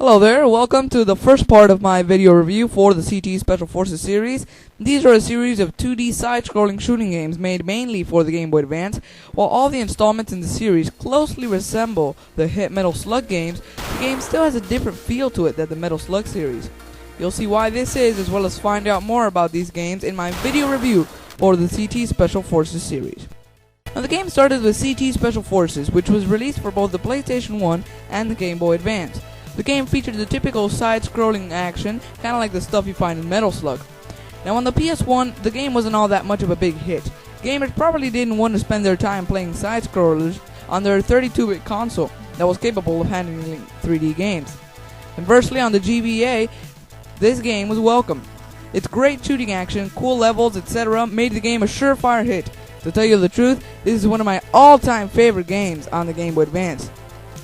Hello there, welcome to the first part of my video review for the CT Special Forces series. These are a series of 2D side-scrolling shooting games made mainly for the Game Boy Advance. While all the installments in the series closely resemble the hit Metal Slug games, the game still has a different feel to it than the Metal Slug series. You'll see why this is, as well as find out more about these games in my video review for the CT Special Forces series. Now, the game started with CT Special Forces, which was released for both the PlayStation 1 and the Game Boy Advance. The game featured the typical side-scrolling action, kinda like the stuff you find in Metal Slug. Now on the PS1, the game wasn't all that much of a big hit. Gamers probably didn't want to spend their time playing side-scrollers on their 32-bit console that was capable of handling 3D games. Conversely, on the GBA, this game was welcome. Its great shooting action, cool levels, etc. made the game a surefire hit. To tell you the truth, this is one of my all-time favorite games on the Game Boy Advance.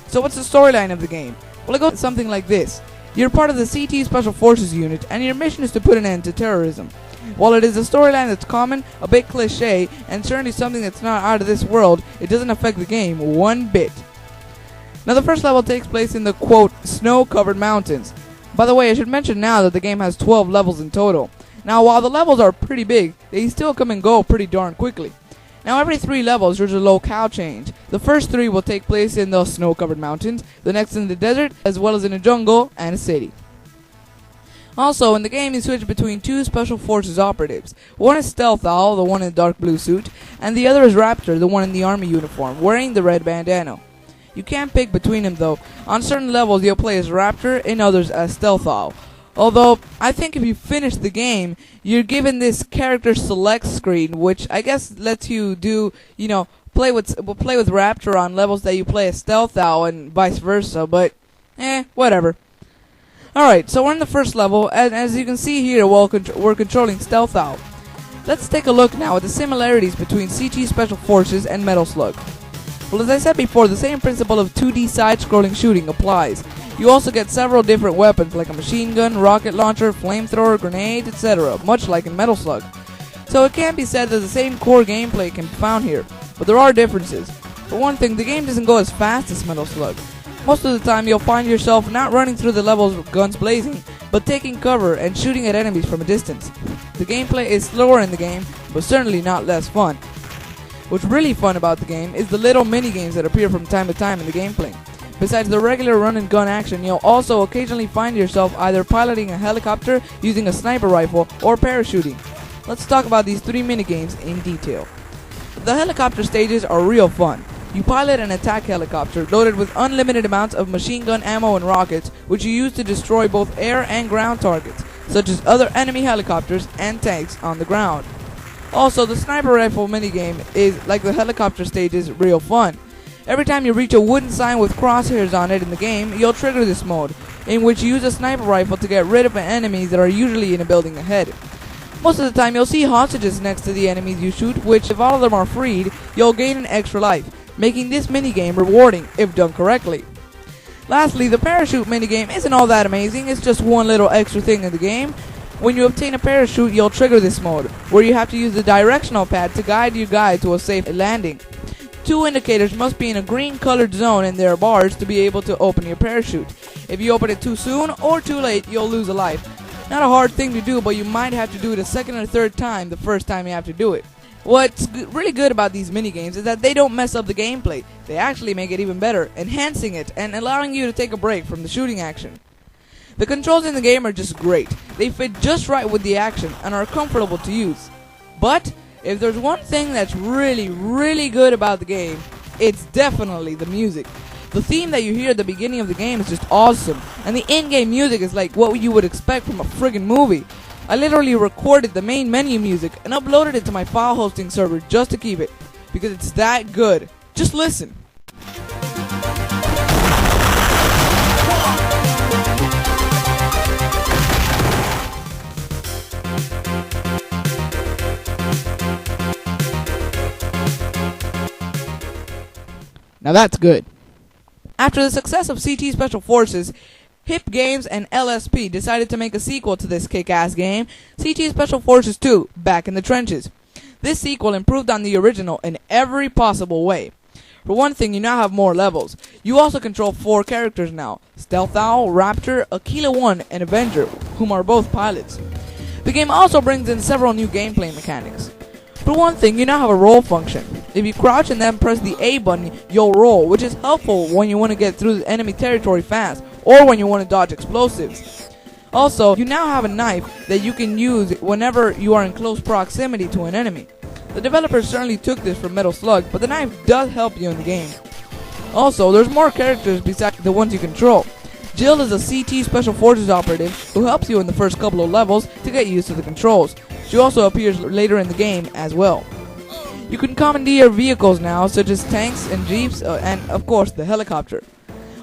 So what's the storyline of the game? Well, it goes something like this. You're part of the CT Special Forces unit, and your mission is to put an end to terrorism. While it is a storyline that's common, a bit cliché, and certainly something that's not out of this world, it doesn't affect the game one bit. Now, the first level takes place in the, quote, snow-covered mountains. By the way, I should mention now that the game has 12 levels in total. Now, while the levels are pretty big, they still come and go pretty darn quickly. Now, every 3 levels, there's a locale change. The first 3 will take place in the snow-covered mountains, the next in the desert, as well as in a jungle and a city. Also, in the game, you switch between 2 Special Forces operatives. One is Stealth Owl, the one in the dark blue suit, and the other is Raptor, the one in the army uniform, wearing the red bandana. You can't pick between them, though. On certain levels, you'll play as Raptor, in others as Stealth Owl. Although, I think if you finish the game, you're given this character select screen, which I guess lets you do, play with Raptor on levels that you play as Stealth Owl and vice versa, but, whatever. Alright, so we're in the first level, and as you can see here, we're controlling Stealth Owl. Let's take a look now at the similarities between CT Special Forces and Metal Slug. Well, as I said before, the same principle of 2D side-scrolling shooting applies. You also get several different weapons like a machine gun, rocket launcher, flamethrower, grenade, etc., much like in Metal Slug. So it can be said that the same core gameplay can be found here, but there are differences. For one thing, the game doesn't go as fast as Metal Slug. Most of the time you'll find yourself not running through the levels with guns blazing, but taking cover and shooting at enemies from a distance. The gameplay is slower in the game, but certainly not less fun. What's really fun about the game is the little mini-games that appear from time to time in the gameplay. Besides the regular run-and-gun action, you'll also occasionally find yourself either piloting a helicopter, using a sniper rifle, or parachuting. Let's talk about these 3 minigames in detail. The helicopter stages are real fun. You pilot an attack helicopter loaded with unlimited amounts of machine gun ammo and rockets, which you use to destroy both air and ground targets, such as other enemy helicopters and tanks on the ground. Also, the sniper rifle minigame is, like the helicopter stages, real fun. Every time you reach a wooden sign with crosshairs on it in the game, you'll trigger this mode, in which you use a sniper rifle to get rid of enemies that are usually in a building ahead. Most of the time you'll see hostages next to the enemies you shoot, which, if all of them are freed, you'll gain an extra life, making this minigame rewarding if done correctly. Lastly, the parachute minigame isn't all that amazing, it's just one little extra thing in the game. When you obtain a parachute, you'll trigger this mode, where you have to use the directional pad to guide your guy to a safe landing. 2 indicators must be in a green colored zone in their bars to be able to open your parachute. If you open it too soon or too late, you'll lose a life. Not a hard thing to do, but you might have to do it a second or third time the first time you have to do it. What's really good about these minigames is that they don't mess up the gameplay. They actually make it even better, enhancing it and allowing you to take a break from the shooting action. The controls in the game are just great. They fit just right with the action and are comfortable to use. But if there's one thing that's really good about the game, it's definitely the music. The theme that you hear at the beginning of the game is just awesome, and the in-game music is like what you would expect from a friggin' movie. I literally recorded the main menu music and uploaded it to my file hosting server just to keep it, because it's that good. Just listen. Now that's good. After the success of CT Special Forces, Hip Games and LSP decided to make a sequel to this kick-ass game, CT Special Forces 2, Back in the Trenches. This sequel improved on the original in every possible way. For one thing, you now have more levels. You also control 4 characters now: Stealth Owl, Raptor, Aquila 1, and Avenger, whom are both pilots. The game also brings in several new gameplay mechanics. For one thing, you now have a roll function. If you crouch and then press the A button, you'll roll, which is helpful when you want to get through the enemy territory fast, or when you want to dodge explosives. Also, you now have a knife that you can use whenever you are in close proximity to an enemy. The developers certainly took this from Metal Slug, but the knife does help you in the game. Also, there's more characters besides the ones you control. Jill is a CT Special Forces operative who helps you in the first couple of levels to get used to the controls. She also appears later in the game as well. You can commandeer vehicles now, such as tanks and jeeps, and of course the helicopter.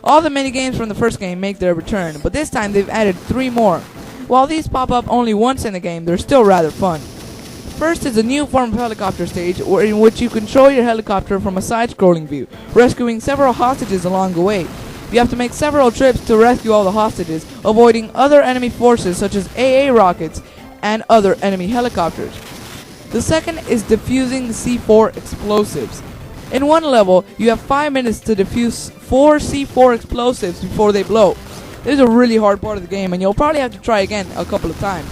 All the minigames from the first game make their return, but this time they've added 3 more. While these pop up only once in the game, they're still rather fun. First is a new form of helicopter stage, in which you control your helicopter from a side-scrolling view, rescuing several hostages along the way. You have to make several trips to rescue all the hostages, avoiding other enemy forces such as AA rockets and other enemy helicopters. The second is defusing C4 explosives. In one level, you have 5 minutes to defuse 4 C4 explosives before they blow. This is a really hard part of the game, and you'll probably have to try again a couple of times.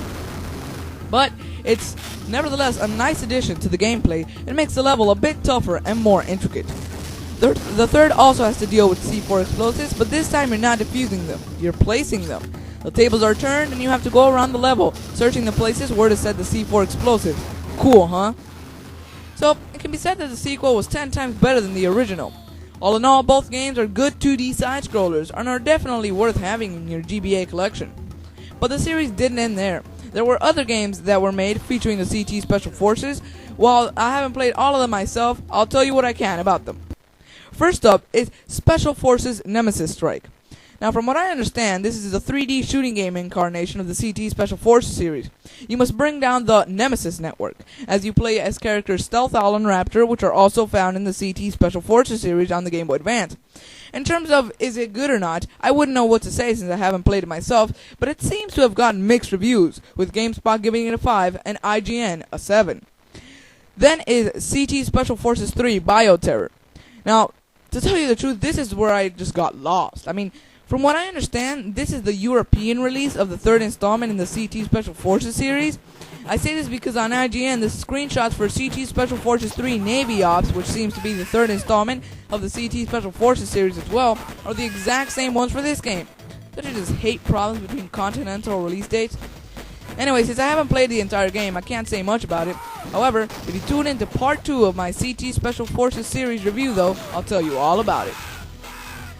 But it's nevertheless a nice addition to the gameplay and makes the level a bit tougher and more intricate. The third also has to deal with C4 explosives, but this time you're not defusing them, you're placing them. The tables are turned and you have to go around the level, searching the places where to set the C4 explosives. Cool, huh? So, it can be said that the sequel was 10 times better than the original. All in all, both games are good 2D side-scrollers and are definitely worth having in your GBA collection. But the series didn't end there. There were other games that were made featuring the CT Special Forces. While I haven't played all of them myself, I'll tell you what I can about them. First up is Special Forces Nemesis Strike. Now, from what I understand, this is a 3D shooting game incarnation of the CT Special Forces series. You must bring down the Nemesis Network, as you play as characters Stealth Owl and Raptor, which are also found in the CT Special Forces series on the Game Boy Advance. In terms of is it good or not, I wouldn't know what to say since I haven't played it myself, but it seems to have gotten mixed reviews, with GameSpot giving it a 5 and IGN a 7. Then is CT Special Forces 3 Bioterror. Now, to tell you the truth, this is where I just got lost. I mean, from what I understand, this is the European release of the 3rd installment in the CT Special Forces series. I say this because on IGN, the screenshots for CT Special Forces 3 Navy Ops, which seems to be the 3rd installment of the CT Special Forces series as well, are the exact same ones for this game. Don't you just hate problems between continental release dates? Anyway, since I haven't played the entire game, I can't say much about it. However, if you tune into part 2 of my CT Special Forces series review though, I'll tell you all about it.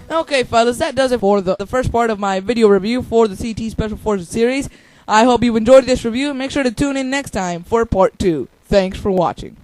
Okay fellas, that does it for the first part of my video review for the CT Special Forces series. I hope you enjoyed this review. Make sure to tune in next time for part 2. Thanks for watching.